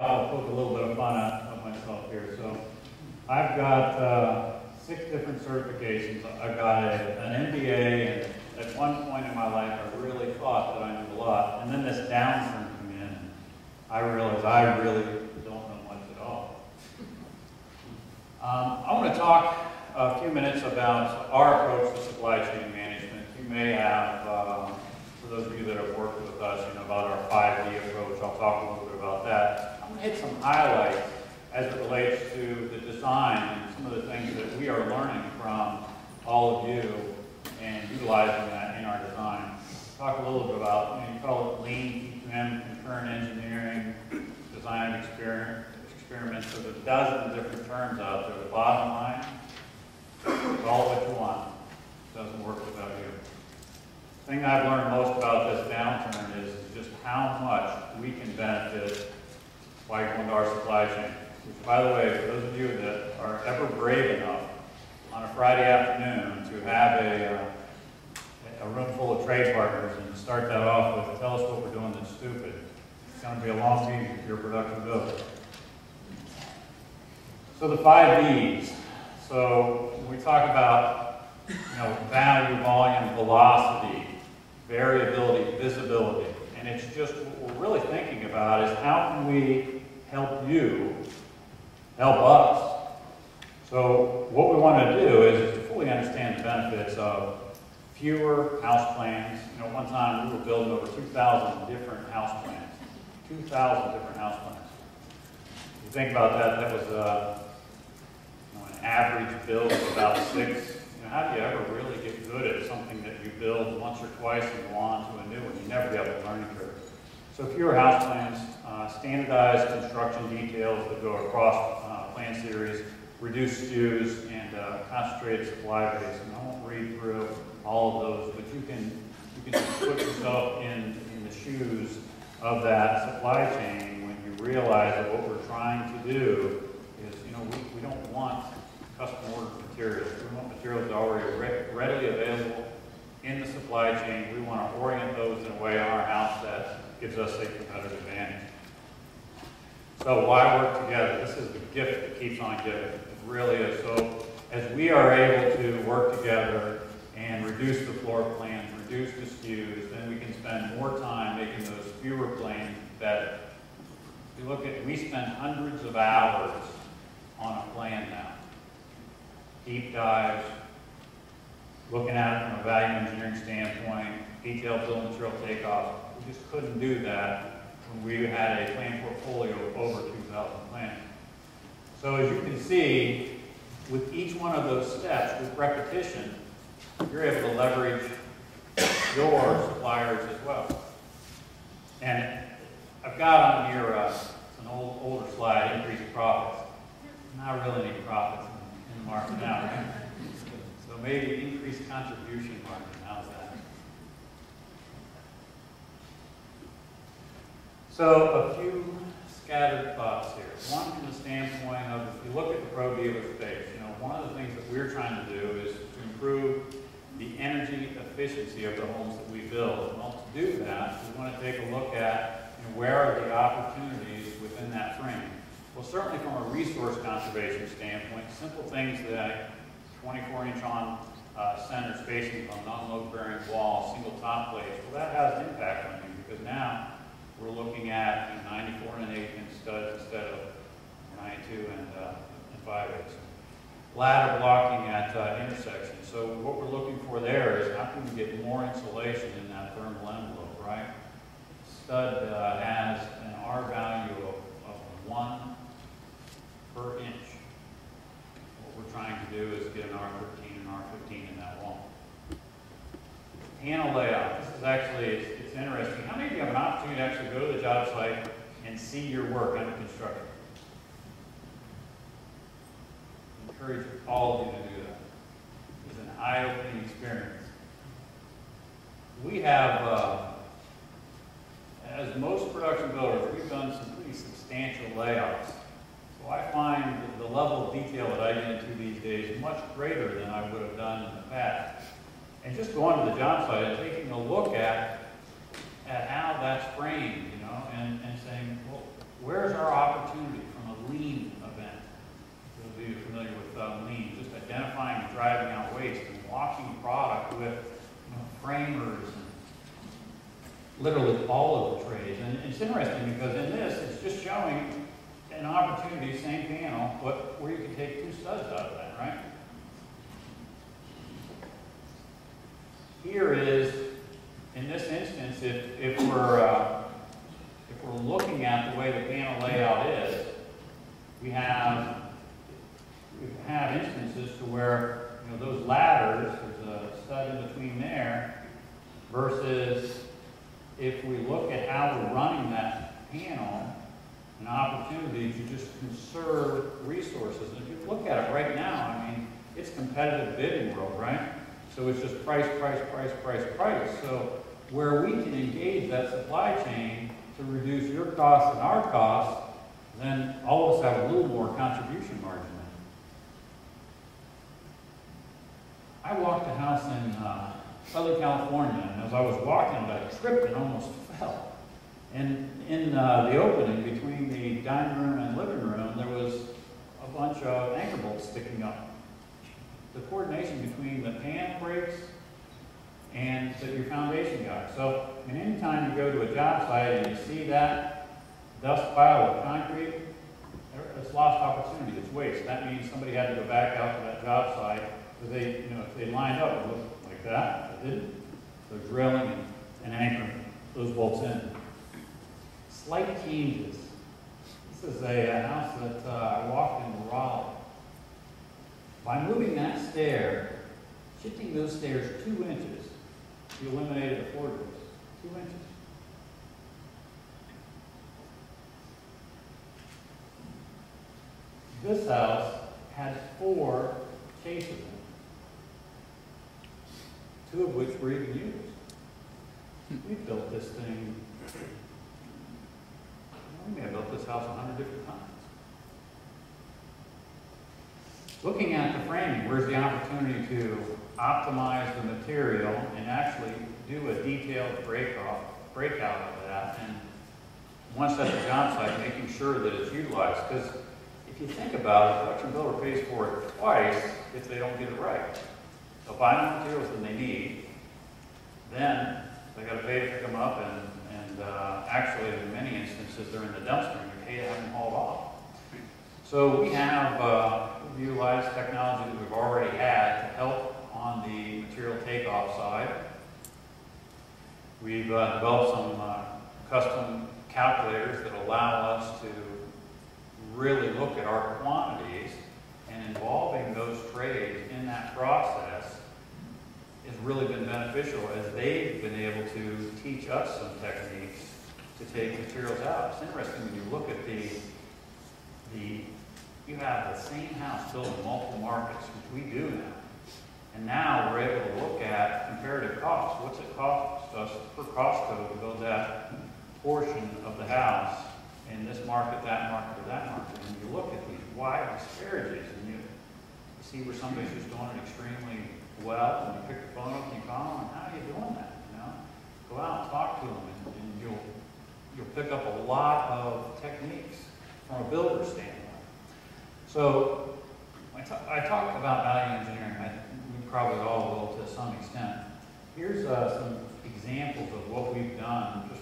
I'll poke a little bit of fun of myself here. So I've got 6 different certifications. I've got an MBA, and at one point in my life I really thought that I knew a lot. And then this downturn came in, and I realized I really don't know much at all. I want to talk a few minutes about our approach to supply chain management. You may have, for those of you that have worked with us, about our 5D approach. I'll talk a little bit about that. I'm going to hit some highlights as it relates to the design and some of the things that we are learning from all of you and utilizing that in our design. Talk a little bit about, you call it lean, T2M, concurrent engineering, design experiments. So there's a dozen different terms out there. The bottom line, call it what you want. It doesn't work without you. The thing I've learned most about this downturn is just how much we can benefit by going to our supply chain. Which, by the way, for those of you that are ever brave enough on a Friday afternoon to have a room full of trade partners and start that off with, tell us what we're doing that's stupid. It's going to be a long meeting if you're a production builder. So the 5 V's. So when we talk about value, volume, velocity, variability, visibility, and it's just what we're really thinking about is how can we help you help us. So what we want to do is to fully understand the benefits of fewer house plans. At one time we were building over 2,000 different house plans. 2,000 different house plans. If you think about that, that was an average build of about 6. How do you ever really get good at something that you build once or twice and go on to a new one? You never get up the learning curve. So fewer house plans, standardized construction details that go across plan series, reduced SKUs, and concentrated supply base. And I won't read through all of those, but you can put yourself in the shoes of that supply chain when you realize that what we're trying to do is, we don't want custom ordered materials. We want materials that are already readily available in the supply chain. We want to orient those in a way in our house that gives us a competitive advantage. So why work together? This is the gift that keeps on giving. It really is. So as we are able to work together and reduce the floor plans, reduce the SKUs, then we can spend more time making those fewer plans better. If you look at, we spend hundreds of hours on a plan now. Deep dives, looking at it from a value engineering standpoint, detailed bill of material takeoff. We just couldn't do that when we had a plan portfolio of over 2,000 plans. So as you can see, with each one of those steps, with repetition, you're able to leverage your suppliers as well. And I've got on here, it's an older slide, increased profits. Not really any profits in the market now, right? So maybe increased contribution margin. How's that? So a few scattered thoughts here. One from the standpoint of, if you look at the pro dealer space, one of the things that we're trying to do is to improve the energy efficiency of the homes that we build. Well, to do that, we want to take a look at where are the opportunities within that frame. Well, certainly from a resource conservation standpoint, simple things that 24-inch on center spacing on non-load bearing walls, single top plates, well, that has an impact on you because now we're looking at 94 and 1/8 inch studs instead of 92 and 5/8. Ladder blocking at intersections. So what we're looking for there is how can we get more insulation in that thermal envelope, right? Stud has an R value of 1 per inch. What we're trying to do is get an R13 and R15 in that wall. Panel layout. This is actually, it's interesting. How many of you have an opportunity to actually go to the job site and see your work under construction? I encourage all of you to do that. It's an eye-opening experience. We have, as most production builders, we've done some pretty substantial layouts. So I find the level of detail that I get into these days much greater than I would have done in the past. And just going to the job site and taking a look at how that's framed, and saying, well, where's our opportunity? literally all of the trades. And it's interesting because in this, it's just showing an opportunity, same panel, but where you can take 2 studs out of that, right? Here is, in this instance, if we're looking at the way the panel layout is, we have instances to where, you know, those ladders, there's a stud in between there, versus if we look at how we're running that panel, an opportunity to just conserve resources. And if you look at it right now, I mean, it's competitive bidding world, right? So it's just price, price, price, price, price. So where we can engage that supply chain to reduce your costs and our costs, then all of us have a little more contribution margin. I walked a house in Southern California, and as I was walking, I tripped and almost fell. And in the opening between the dining room and living room, there was a bunch of anchor bolts sticking up. The coordination between the pan brakes and your foundation guy. So, I mean, anytime you go to a job site and you see that dust pile of concrete, it's lost opportunity, it's waste. That means somebody had to go back out to that job site because they, you know, if they lined up, it looked like that. They didn't. They're drilling and anchoring those bolts in. Slight changes. This is a house that I walked in Raleigh. By moving that stair, shifting those stairs 2 inches, you eliminated the floor joist. 2 inches. This house had 4 cases in it, 2 of which were even used. We built this thing, we may have built this house 100 different times. Looking at the framing, where's the opportunity to optimize the material and actually do a detailed breakout of that, and once at the job site, making sure that it's utilized. Because if you think about it, the production builder pays for it twice if they don't get it right. So buy the materials that they need, then they got to pay to pick them up, and actually in many instances they're in the dumpster and you pay to have them hauled off. So we have utilized technology that we've already had to help on the material takeoff side. We've developed some custom calculators that allow us to really look at our quantities, and involving those trades in that process has really been beneficial as they've been able to teach us some techniques to take materials out. It's interesting when you look at you have the same house built in multiple markets, which we do now. And now we're able to look at comparative costs. What's it cost us per cost code to build that portion of the house in this market, that market, or that market? And you look at these wide disparities, and you see where somebody's just doing it extremely well, and you pick the phone up and you call them, and how are you doing that? You know, go out and talk to them, and you'll pick up a lot of techniques from a builder standpoint. So I talked about value engineering. We probably all will to some extent. Here's some examples of what we've done just